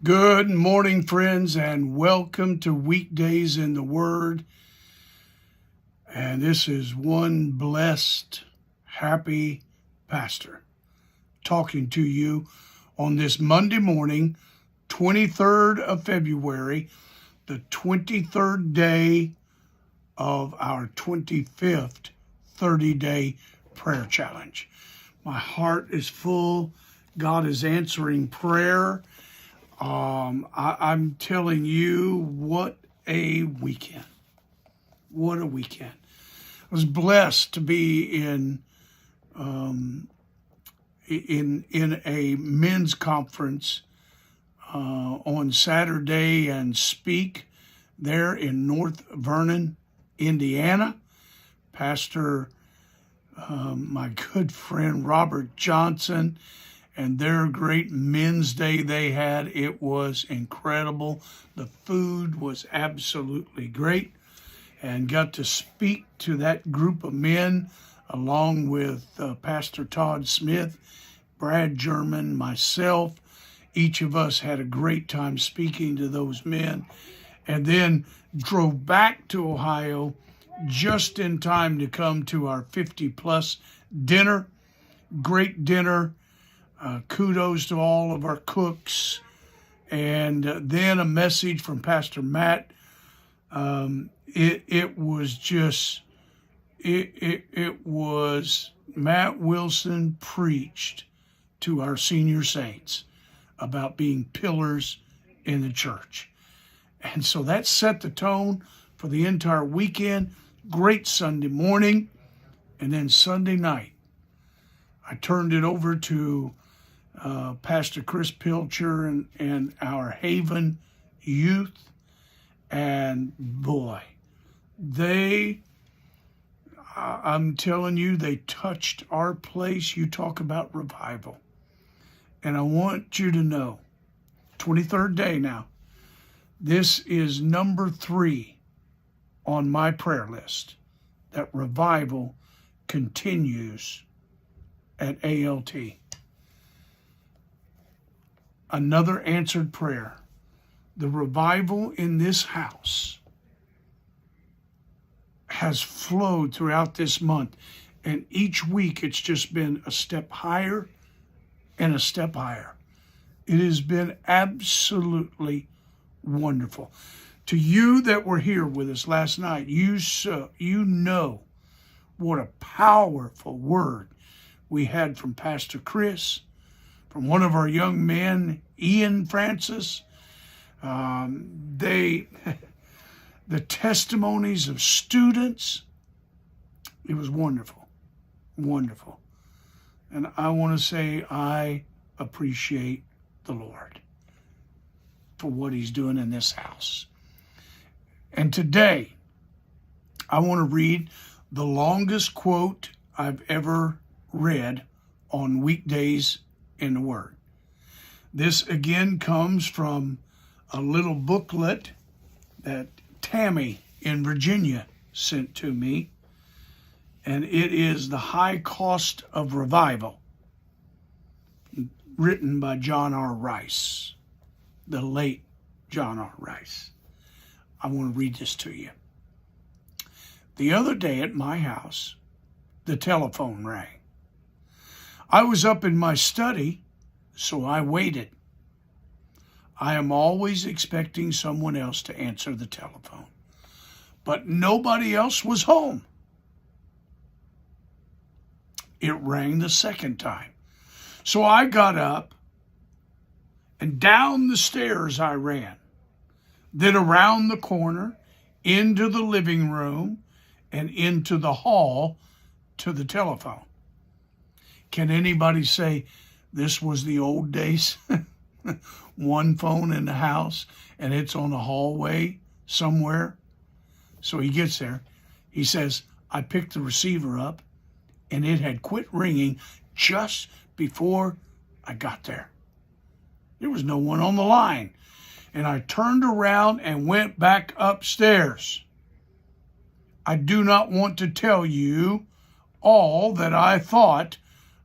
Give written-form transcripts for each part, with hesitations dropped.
Good morning, friends, and welcome to Weekdays in the Word. And this is one blessed, happy pastor talking to you on this Monday morning, 23rd of February, the 23rd day of our 25th 30-day prayer challenge. My heart is full. God is answering prayer. I'm telling you, what a weekend. What a weekend. I was blessed to be in a men's conference on Saturday and speak there in North Vernon, Indiana. Pastor, my good friend Robert Johnson, and their great men's day they had. It was incredible. The food was absolutely great, and got to speak to that group of men along with Pastor Todd Smith, Brad German, myself. Each of us had a great time speaking to those men, and then drove back to Ohio just in time to come to our 50-plus dinner. Great dinner. Kudos to all of our cooks. And then a message from Pastor Matt. It was Matt Wilson preached to our senior saints about being pillars in the church. And so that set the tone for the entire weekend. Great Sunday morning. And then Sunday night, I turned it over to Pastor Chris Pilcher and our Haven youth, and boy, I'm telling you, they touched our place. You talk about revival. And I want you to know, 23rd day now, this is number 3 on my prayer list, that revival continues at ALT. Another answered prayer. The revival in this house has flowed throughout this month, and each week it's just been a step higher and a step higher. It has been absolutely wonderful. To you that were here with us last night, you know what a powerful word we had from Pastor Chris, from one of our young men, Ian Francis. The testimonies of students, it was wonderful, wonderful. And I want to say I appreciate the Lord for what he's doing in this house. And today, I want to read the longest quote I've ever read on Weekdays in the Word. This again comes from a little booklet that Tammy in Virginia sent to me, and it is The High Cost of Revival, written by John R. Rice, the late John R. Rice. I want to read this to you. The other day at my house, the telephone rang. I was up in my study, so I waited. I am always expecting someone else to answer the telephone, but nobody else was home. It rang the second time. So I got up and down the stairs I ran, then around the corner, into the living room, and into the hall to the telephone. Can anybody say this was the old days? One phone in the house, and it's on the hallway somewhere. So he gets there. He says, I picked the receiver up, and it had quit ringing just before I got there. There was no one on the line. And I turned around and went back upstairs. I do not want to tell you all that I thought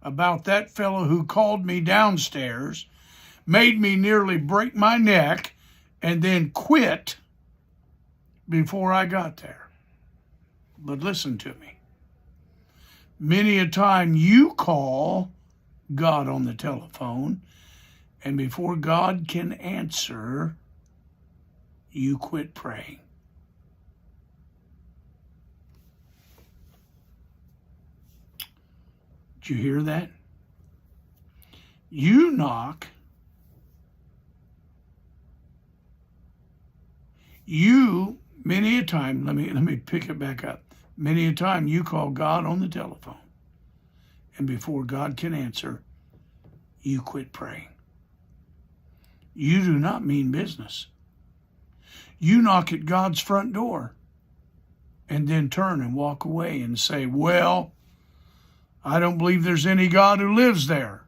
about that fellow who called me downstairs, made me nearly break my neck and then quit before I got there. But listen to me. Many a time you call God on the telephone, and before God can answer, you quit praying. Did you hear that? You knock. You, many a time, let me pick it back up. Many a time you call God on the telephone, and before God can answer, you quit praying. You do not mean business. You knock at God's front door and then turn and walk away and say, well, I don't believe there's any God who lives there.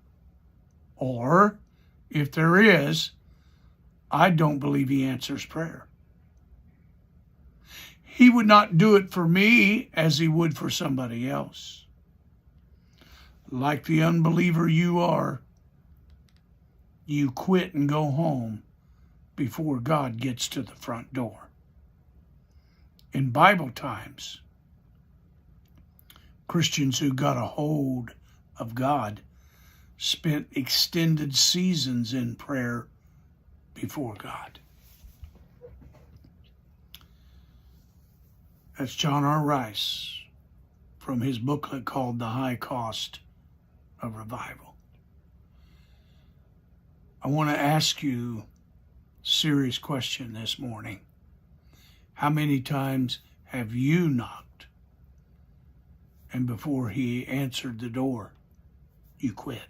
Or, if there is, I don't believe he answers prayer. He would not do it for me as he would for somebody else. Like the unbeliever you are, you quit and go home before God gets to the front door. In Bible times, Christians who got a hold of God spent extended seasons in prayer before God. That's John R. Rice from his booklet called The High Cost of Revival. I want to ask you a serious question this morning. How many times have you knocked, and before he answered the door, you quit?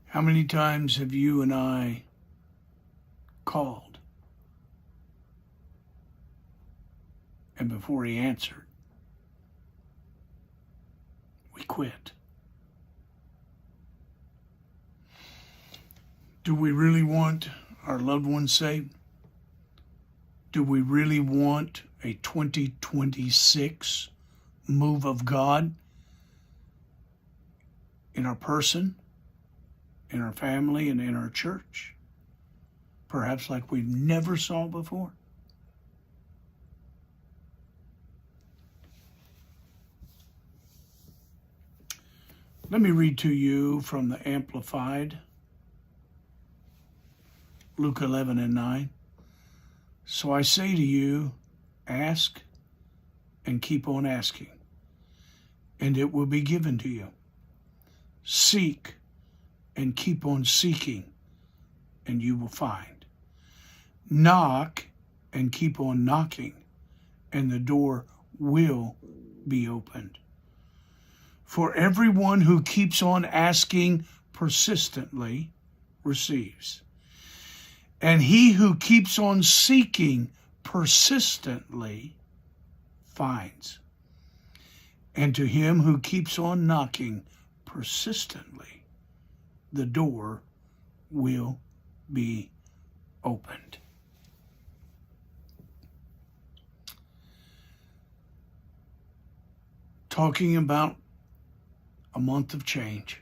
How many times have you and I called, and before he answered, we quit? Do we really want our loved ones saved? Do we really want a 2026 move of God in our person, in our family, and in our church? Perhaps like we've never saw before. Let me read to you from the Amplified, Luke 11:9. So I say to you, ask and keep on asking, and it will be given to you. Seek and keep on seeking, and you will find. Knock and keep on knocking, and the door will be opened. For everyone who keeps on asking persistently receives. And he who keeps on seeking persistently finds. And to him who keeps on knocking persistently, the door will be opened. Talking about a month of change.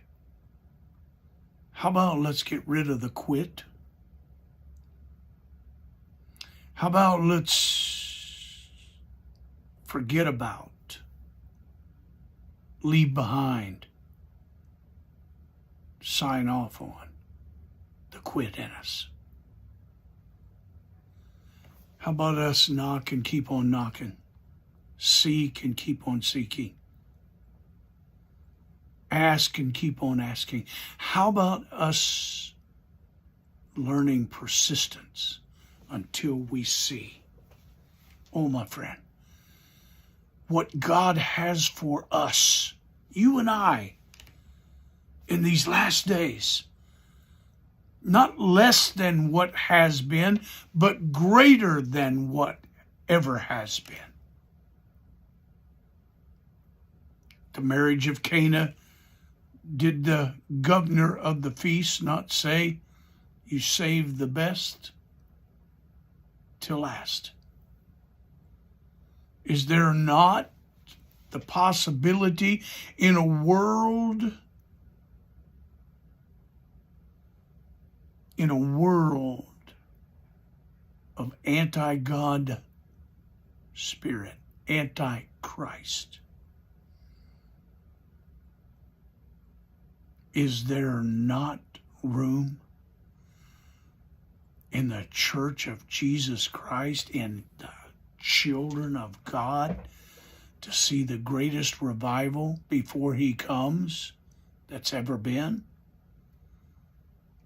How about let's get rid of the quit? How about let's forget about, leave behind, sign off on the quit in us? How about us knock and keep on knocking, seek and keep on seeking, ask and keep on asking? How about us learning persistence until we see? Oh, my friend, what God has for us, you and I, in these last days, not less than what has been, but greater than what ever has been. The marriage of Cana, did the governor of the feast not say, you saved the best till last? Is there not the possibility in a world of anti-God spirit, anti-Christ? Is there not room in the church of Jesus Christ, in the children of God, to see the greatest revival before he comes that's ever been?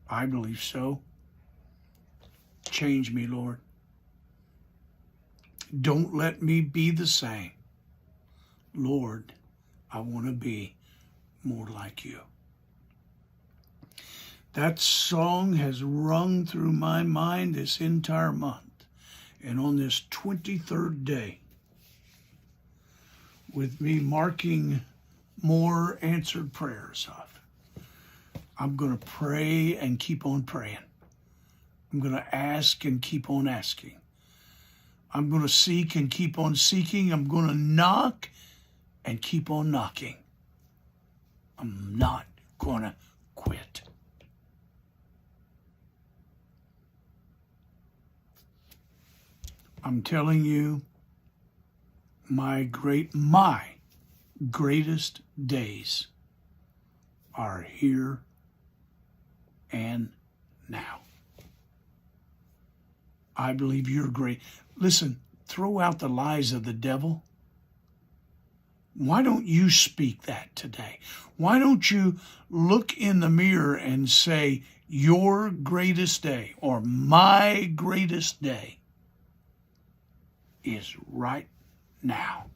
I believe so. Change me, Lord. Don't let me be the same. Lord, I want to be more like you. That song has rung through my mind this entire month. And on this 23rd day, with me marking more answered prayers of, I'm going to pray and keep on praying. I'm going to ask and keep on asking. I'm going to seek and keep on seeking. I'm going to knock and keep on knocking. I'm not going to quit. I'm telling you, my greatest days are here and now. I believe you're great. Listen, throw out the lies of the devil. Why don't you speak that today? Why don't you look in the mirror and say, your greatest day or my greatest day is right now.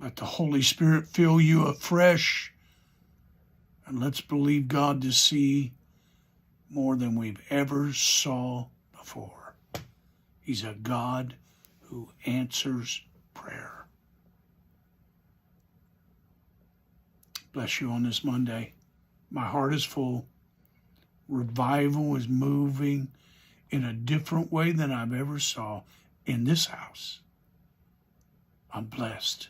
Let the Holy Spirit fill you afresh, and let's believe God to see more than we've ever saw before. He's a God who answers prayer. Bless you on this Monday. My heart is full. Revival is moving in a different way than I've ever saw in this house. I'm blessed.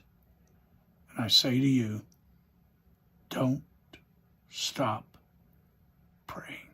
And I say to you, don't stop praying.